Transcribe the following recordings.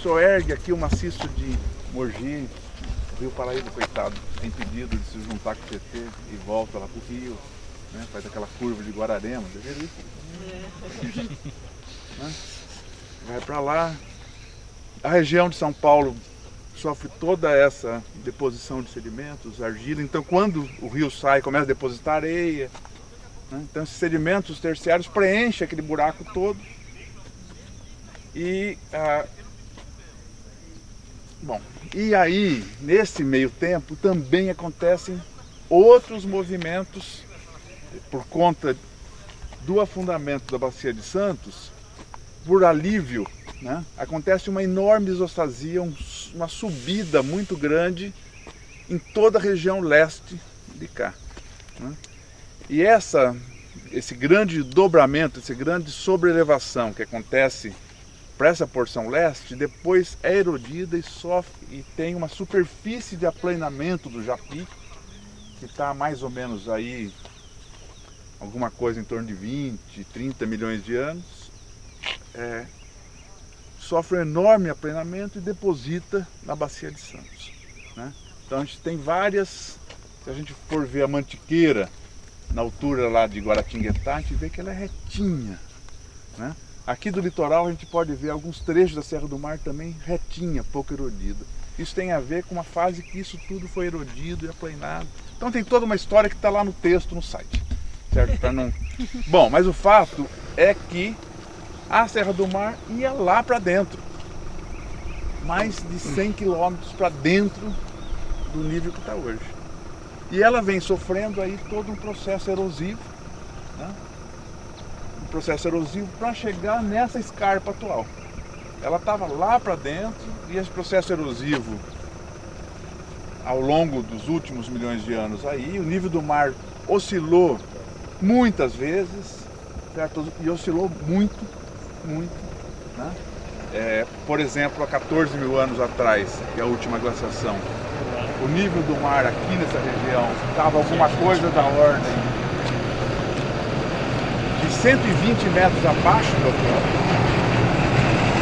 soergue aqui o maciço de Mogi, o Rio Paraíba, coitado, é impedido de se juntar com o Tietê e volta lá pro Rio, né? Faz aquela curva de Guararema, você viu isso? Né? Vai para lá. A região de São Paulo sofre toda essa deposição de sedimentos, argila, então quando o rio sai, começa a depositar areia, né? Então esses sedimentos terciários preenchem aquele buraco todo. E aí, nesse meio tempo, também acontecem outros movimentos por conta do afundamento da Bacia de Santos, por alívio, né? Acontece uma enorme isostasia, uma subida muito grande em toda a região leste de cá, né? E esse grande dobramento, essa grande sobrelevação que acontece para essa porção leste, depois é erodida e sofre e tem uma superfície de aplanamento do Japi, que está mais ou menos aí, alguma coisa em torno de 20, 30 milhões de anos, sofre um enorme aplanamento e deposita na Bacia de Santos, né? Então a gente tem várias, se a gente for ver a Mantiqueira, na altura lá de Guaratinguetá, a gente vê que ela é retinha, né? Aqui do litoral a gente pode ver alguns trechos da Serra do Mar também retinha, pouco erodida. Isso tem a ver com uma fase que isso tudo foi erodido e aplanado. Então tem toda uma história que está lá no texto, no site, certo? Pra não... Bom, mas o fato é que a Serra do Mar ia lá para dentro, mais de 100 quilômetros para dentro do nível que está hoje. E ela vem sofrendo aí todo um processo erosivo, né? Um processo erosivo para chegar nessa escarpa atual. Ela estava lá para dentro e esse processo erosivo, ao longo dos últimos milhões de anos aí, o nível do mar oscilou muitas vezes, certo? E oscilou muito, né? Por exemplo, há 14 mil anos atrás, que é a última glaciação, o nível do mar aqui nessa região estava alguma coisa da ordem de 120 metros abaixo do atual.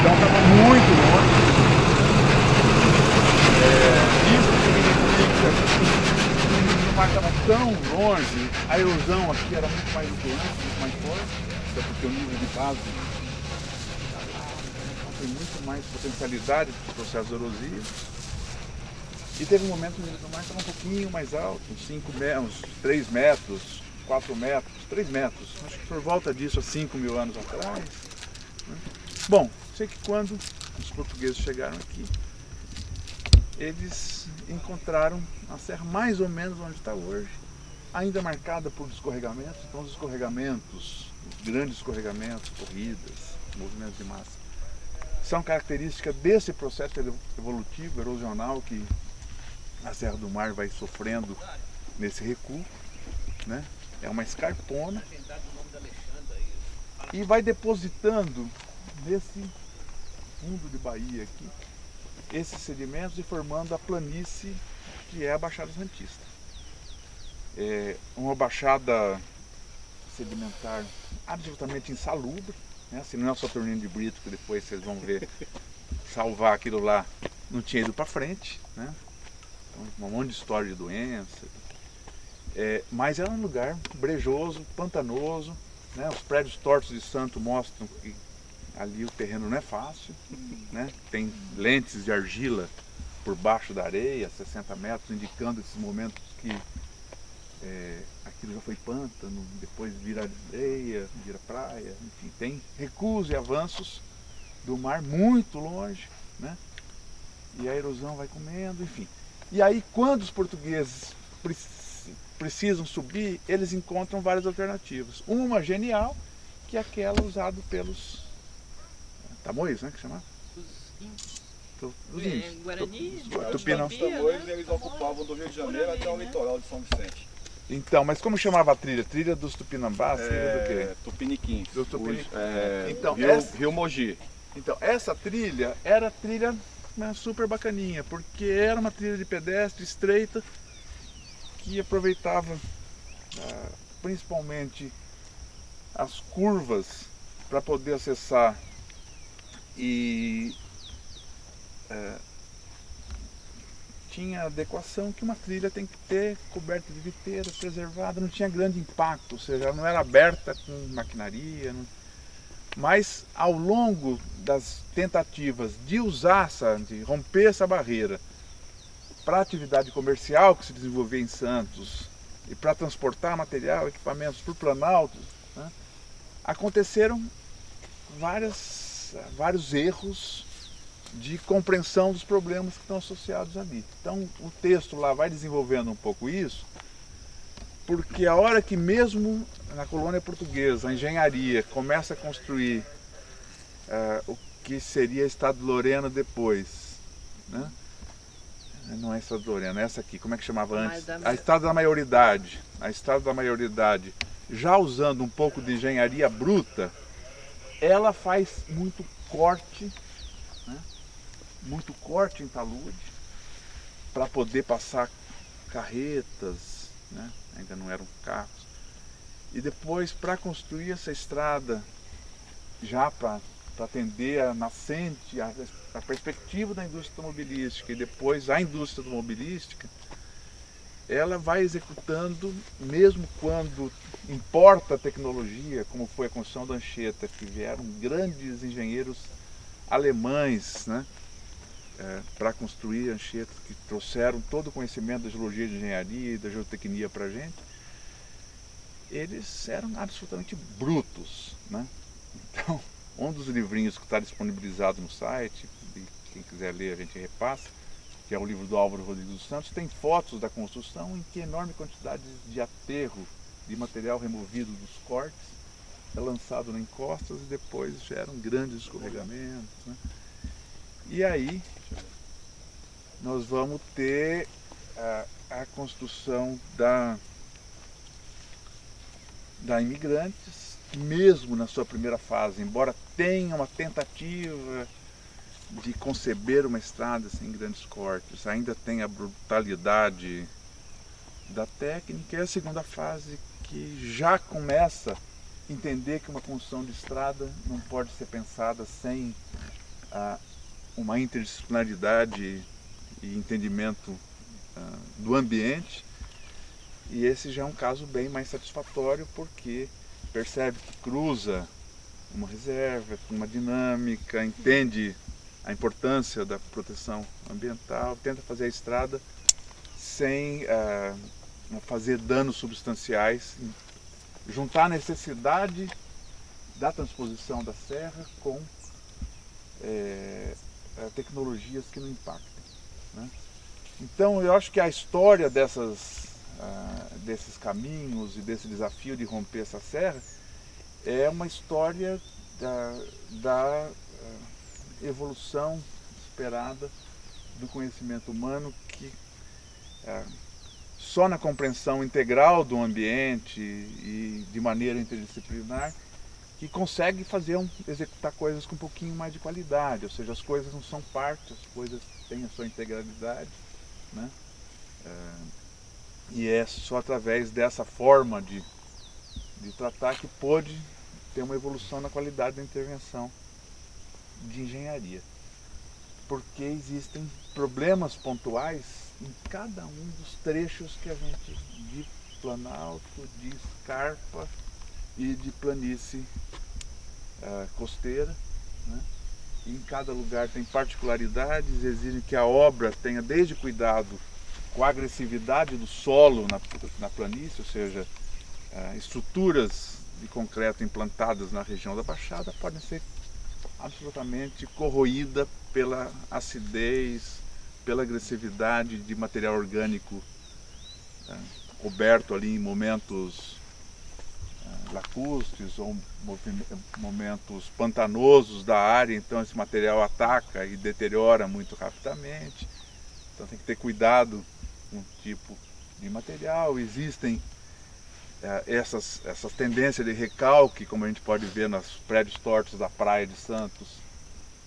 Então estava muito longe. Isso significa que o nível do mar estava tão longe, a erosão aqui era muito mais atuante, muito mais forte, até porque o nível de base tem muito mais potencialidade para os processos erosivos. E teve um momento que o nível do mar estava um pouquinho mais alto, uns 3 metros, 4 metros, 3 metros. Acho que por volta disso, há 5 mil anos atrás, né? Bom, sei que quando os portugueses chegaram aqui, eles encontraram a serra mais ou menos onde está hoje, ainda marcada por escorregamentos. Então os escorregamentos, os grandes escorregamentos, corridas, movimentos de massa, são características desse processo evolutivo, erosional, que a Serra do Mar vai sofrendo nesse recuo, né? É uma escarpona e vai depositando nesse fundo de baía aqui esses sedimentos e formando a planície que é a Baixada Santista. É uma baixada sedimentar absolutamente insalubre, né? Se não é o Saturnino de Brito, que depois vocês vão ver salvar aquilo lá, não tinha ido para frente, né? Então, um monte de história de doença, mas é um lugar brejoso, pantanoso, né? Os prédios tortos de Santo mostram que ali o terreno não é fácil, né? Tem lentes de argila por baixo da areia, 60 metros, indicando esses momentos que aquilo já foi pântano, depois vira areia, vira praia, enfim, tem recuos e avanços do mar muito longe, né? E a erosão vai comendo, enfim. E aí, quando os portugueses precisam subir, eles encontram várias alternativas. Uma genial, que é aquela usada pelos tamoios, né, que chama? Os índios. Guarani, Tupinambá. Os tamoios, eles ocupavam do Rio de Janeiro até o litoral de São Vicente. Então, mas como chamava a trilha? Trilha dos Tupinambás? Trilha do quê? Tupiniquins. Dos Tupiniquins. Então, Rio Mogi. Então, essa trilha era trilha, né, super bacaninha, porque era uma trilha de pedestre estreita que aproveitava principalmente as curvas para poder acessar e tinha a adequação que uma trilha tem que ter, coberta de viteira, preservada, não tinha grande impacto, ou seja, ela não era aberta com maquinaria, mas ao longo das tentativas de usar de romper essa barreira para a atividade comercial que se desenvolvia em Santos e para transportar material, equipamentos para o Planalto, né, aconteceram vários erros de compreensão dos problemas que estão associados ali. Então o texto lá vai desenvolvendo um pouco isso, porque a hora que mesmo na colônia portuguesa a engenharia começa a construir o que seria Estado de Lorena depois, né? Não é Estado de Lorena, é essa aqui, como é que chamava antes? A Estrada da Maioridade. A Estrada da Maioridade, já usando um pouco de engenharia bruta, ela faz muito corte, né? Muito corte em talude, para poder passar carretas, né? Ainda não eram carros. E depois, para construir essa estrada, já para atender a nascente, a perspectiva da indústria automobilística e depois a indústria automobilística, ela vai executando, mesmo quando importa a tecnologia, como foi a construção da Anchieta, que vieram grandes engenheiros alemães, né, para construir a Anchieta, que trouxeram todo o conhecimento da geologia de engenharia e da geotecnia para a gente, eles eram absolutamente brutos, né? Então, um dos livrinhos que está disponibilizado no site, e quem quiser ler a gente repassa, que é o livro do Álvaro Rodrigues dos Santos, tem fotos da construção em que enorme quantidade de aterro, de material removido dos cortes, é lançado em encostas e depois geram grandes escorregamentos, né? E aí nós vamos ter a construção da Imigrantes, mesmo na sua primeira fase, embora tenha uma tentativa de conceber uma estrada sem grandes cortes, ainda tem a brutalidade da técnica, e a segunda fase que já começa a entender que uma construção de estrada não pode ser pensada sem uma interdisciplinaridade e entendimento do ambiente. E esse já é um caso bem mais satisfatório, porque percebe que cruza uma reserva, uma dinâmica, entende a importância da proteção ambiental, tenta fazer a estrada sem fazer danos substanciais, juntar a necessidade da transposição da serra com tecnologias que não impactem, né? Então eu acho que a história desses caminhos e desse desafio de romper essa serra é uma história da evolução esperada do conhecimento humano, que só na compreensão integral do ambiente e de maneira interdisciplinar que consegue executar coisas com um pouquinho mais de qualidade, ou seja, as coisas não são partes, as coisas têm a sua integralidade, né? E é só através dessa forma de tratar que pôde ter uma evolução na qualidade da intervenção de engenharia. Porque existem problemas pontuais em cada um dos trechos que a gente, de planalto, de escarpa e de planície costeira, né? E em cada lugar tem particularidades, exigem que a obra tenha desde cuidado com a agressividade do solo na planície, ou seja, estruturas de concreto implantadas na região da Baixada podem ser absolutamente corroídas pela acidez, pela agressividade de material orgânico coberto ali em momentos lacustres ou momentos pantanosos da área, então esse material ataca e deteriora muito rapidamente. Então tem que ter cuidado com o tipo de material. Existem essas tendências de recalque, como a gente pode ver nos prédios tortos da Praia de Santos,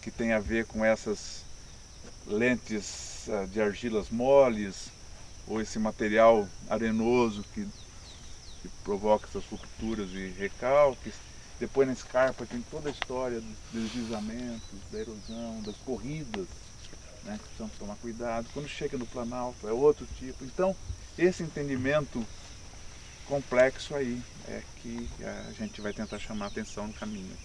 que tem a ver com essas lentes de argilas moles, ou esse material arenoso que provoca essas rupturas e recalques. Depois na escarpa tem toda a história dos deslizamentos, da erosão, das corridas né, que precisamos tomar cuidado. Quando chega no Planalto é outro tipo. Então, esse entendimento complexo aí é que a gente vai tentar chamar a atenção no caminho.